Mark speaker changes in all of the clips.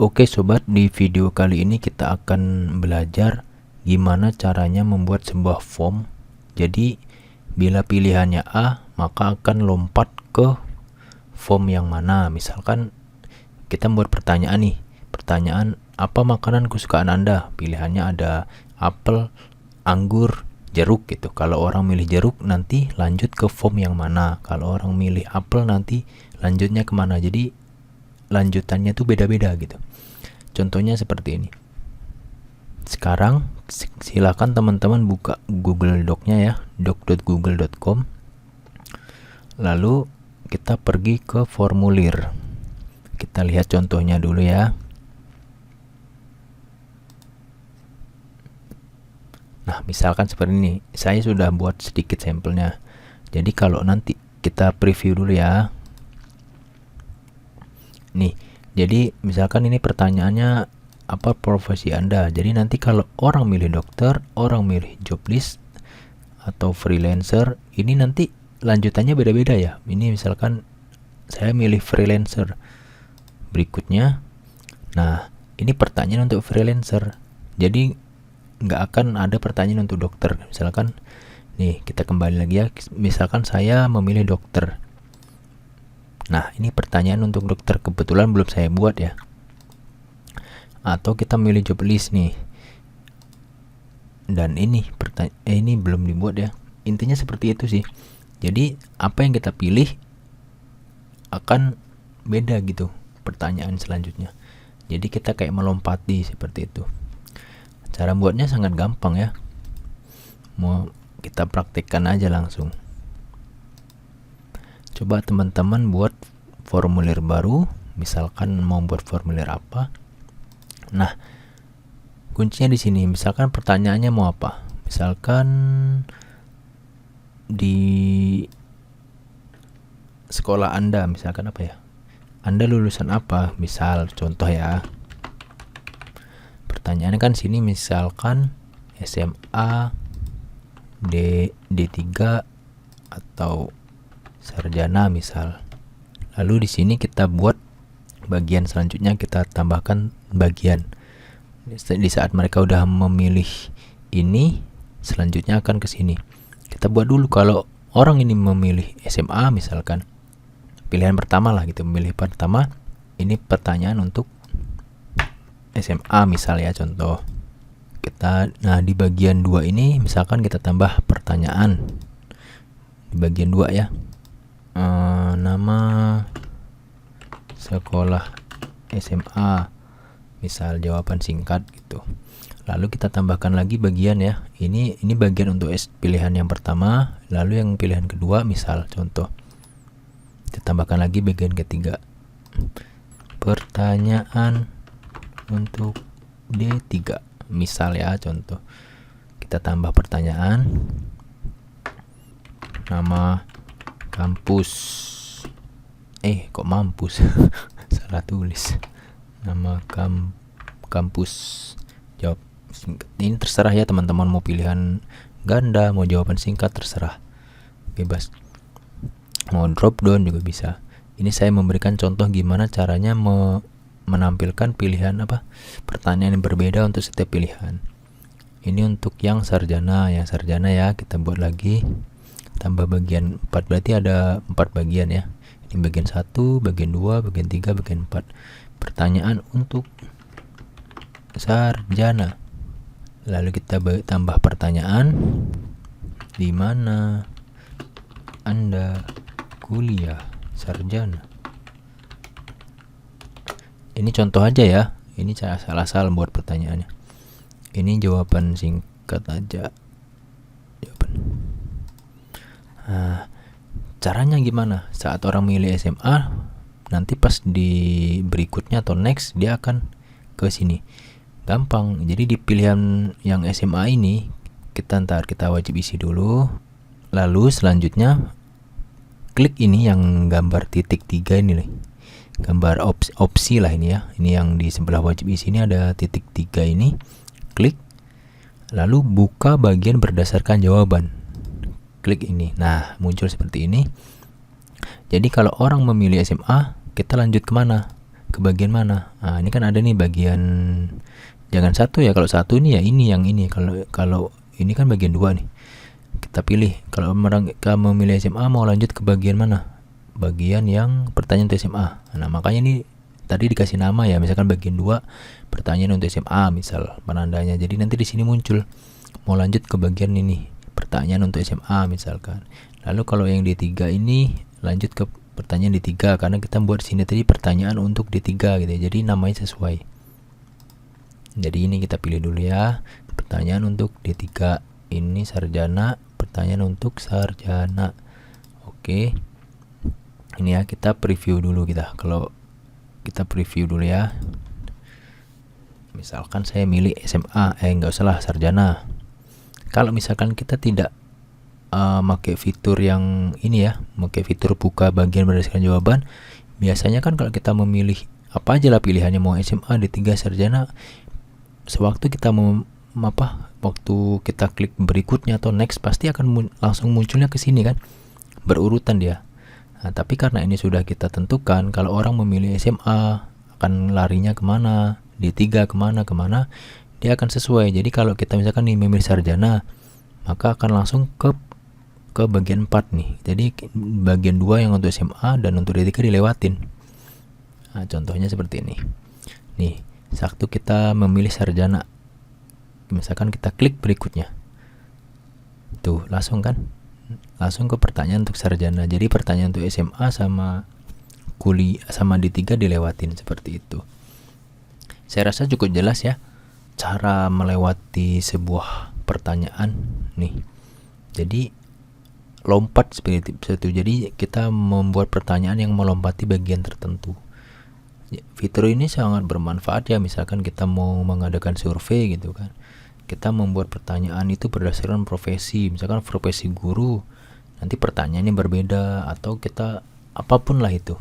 Speaker 1: Oke sobat, di video kali ini kita akan belajar gimana caranya membuat sebuah form. Jadi bila pilihannya A, maka akan lompat ke form yang mana. Misalkan kita membuat pertanyaan nih, pertanyaan apa makanan kesukaan Anda? Pilihannya ada apel, anggur, jeruk gitu. Kalau orang milih jeruk nanti lanjut ke form yang mana. Kalau orang milih apel nanti lanjutnya kemana. Jadi lanjutannya tuh beda-beda gitu. Contohnya seperti ini. Sekarang silakan teman-teman buka Google Doc-nya ya, doc.google.com. Lalu kita pergi ke formulir. Kita lihat contohnya dulu ya. Nah, misalkan seperti ini. Saya sudah buat sedikit sampelnya. Jadi kalau nanti kita preview dulu ya. Nih, jadi misalkan ini pertanyaannya apa profesi Anda. Jadi nanti kalau orang milih dokter, orang milih job list atau freelancer, ini nanti lanjutannya beda-beda ya. Ini misalkan saya milih freelancer. Berikutnya, nah ini pertanyaan untuk freelancer. Jadi nggak akan ada pertanyaan untuk dokter. Misalkan nih kita kembali lagi ya. Misalkan saya memilih dokter. Nah, ini pertanyaan untuk dokter, kebetulan belum saya buat ya. Atau kita milih job list nih. Dan ini ini belum dibuat ya. Intinya seperti itu sih. Jadi, apa yang kita pilih akan beda gitu pertanyaan selanjutnya. Jadi kita kayak melompati seperti itu. Cara buatnya sangat gampang ya. Mau kita praktekkan aja langsung. Coba teman-teman buat formulir baru, misalkan mau buat formulir apa. Nah, kuncinya di sini. Misalkan pertanyaannya mau apa? Misalkan di sekolah Anda, misalkan apa ya? Anda lulusan apa? Misal contoh ya. Pertanyaannya kan sini misalkan SMA, D3 atau sarjana misal. Lalu di sini kita buat bagian selanjutnya, kita tambahkan bagian. Di saat mereka udah memilih ini, selanjutnya akan ke sini. Kita buat dulu kalau orang ini memilih SMA misalkan. Pilihan pertama lah gitu, memilih pertama. Ini pertanyaan untuk SMA misal ya, contoh. Nah di bagian 2 ini misalkan kita tambah pertanyaan. Di bagian 2 ya. Nama sekolah SMA, misal jawaban singkat gitu. Lalu kita tambahkan lagi bagian ya. Ini bagian untuk pilihan yang pertama, lalu yang pilihan kedua misal contoh. Kita tambahkan lagi bagian ketiga. Pertanyaan untuk D3 misal ya, contoh. Kita tambah pertanyaan. Nama kampus, kok mampus salah tulis. Nama kampus, jawab singkat. Ini terserah ya teman-teman, mau pilihan ganda, mau jawaban singkat, terserah, bebas. Mau drop down juga bisa. Ini saya memberikan contoh gimana caranya menampilkan pilihan pertanyaan yang berbeda untuk setiap pilihan. Ini untuk yang sarjana ya, kita buat lagi. Tambah bagian 4, berarti ada 4 bagian ya. Ini bagian 1, bagian 2, bagian 3, bagian 4. Pertanyaan untuk sarjana. Lalu kita tambah pertanyaan, di mana Anda kuliah sarjana. Ini contoh aja ya. Ini cara salah buat pertanyaannya. Ini jawaban singkat aja. Nah, caranya gimana? Saat orang milih SMA, nanti pas di berikutnya atau next dia akan ke sini. Gampang. Jadi di pilihan yang SMA ini kita wajib isi dulu. Lalu selanjutnya klik ini yang gambar titik 3 ini nih. Gambar opsi lah ini ya. Ini yang di sebelah wajib isi ini ada titik 3 ini. Klik. Lalu buka bagian berdasarkan jawaban. Klik ini. Nah, muncul seperti ini. Jadi kalau orang memilih SMA, kita lanjut kemana? ke bagian mana. Nah, ini kan ada nih bagian, jangan satu ya, kalau satu ini ya ini yang ini, kalau ini kan bagian 2 nih. Kita pilih, kalau mereka memilih SMA mau lanjut ke bagian mana, bagian yang pertanyaan untuk SMA. Nah, makanya ini tadi dikasih nama ya, misalkan bagian 2 pertanyaan untuk SMA misal penandanya. Jadi nanti di sini muncul mau lanjut ke bagian ini, pertanyaan untuk SMA misalkan. Lalu kalau yang D3 ini lanjut ke pertanyaan D3, karena kita buat sini tadi pertanyaan untuk D3 gitu ya. Jadi namanya sesuai. Jadi ini kita pilih dulu ya, pertanyaan untuk D3 ini sarjana, pertanyaan untuk sarjana. Oke. Ini ya, kita preview dulu kita. Kalau kita preview dulu ya. Misalkan saya milih SMA, enggak usah lah, sarjana. Kalau misalkan kita tidak pakai fitur yang ini ya, pakai fitur buka bagian berdasarkan jawaban, biasanya kan kalau kita memilih apa aja lah pilihannya, mau SMA, D3, sarjana, sewaktu kita waktu kita klik berikutnya atau next, pasti akan langsung munculnya ke sini kan, berurutan dia. Nah, tapi karena ini sudah kita tentukan, kalau orang memilih SMA akan larinya kemana, D3 kemana, dia akan sesuai. Jadi kalau kita misalkan nih memilih sarjana, maka akan langsung ke bagian 4 nih. Jadi bagian 2 yang untuk SMA dan untuk D3 dilewatin. Nah, contohnya seperti ini. Nih, waktu kita memilih sarjana, misalkan kita klik berikutnya, tuh langsung kan, langsung ke pertanyaan untuk sarjana. Jadi pertanyaan untuk SMA sama kuliah sama D3 dilewatin seperti itu. Saya rasa cukup jelas ya cara melewati sebuah pertanyaan nih. Jadi lompat seperti itu. Jadi kita membuat pertanyaan yang melompati bagian tertentu. Fitur ini sangat bermanfaat ya, misalkan kita mau mengadakan survei gitu kan. Kita membuat pertanyaan itu berdasarkan profesi, misalkan profesi guru, nanti pertanyaannya berbeda, atau kita apapun lah itu.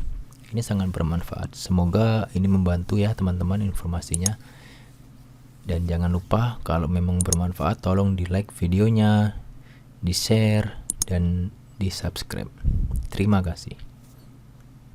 Speaker 1: Ini sangat bermanfaat. Semoga ini membantu ya teman-teman informasinya. Dan jangan lupa kalau memang bermanfaat, tolong di like videonya, di share, dan di subscribe. Terima kasih.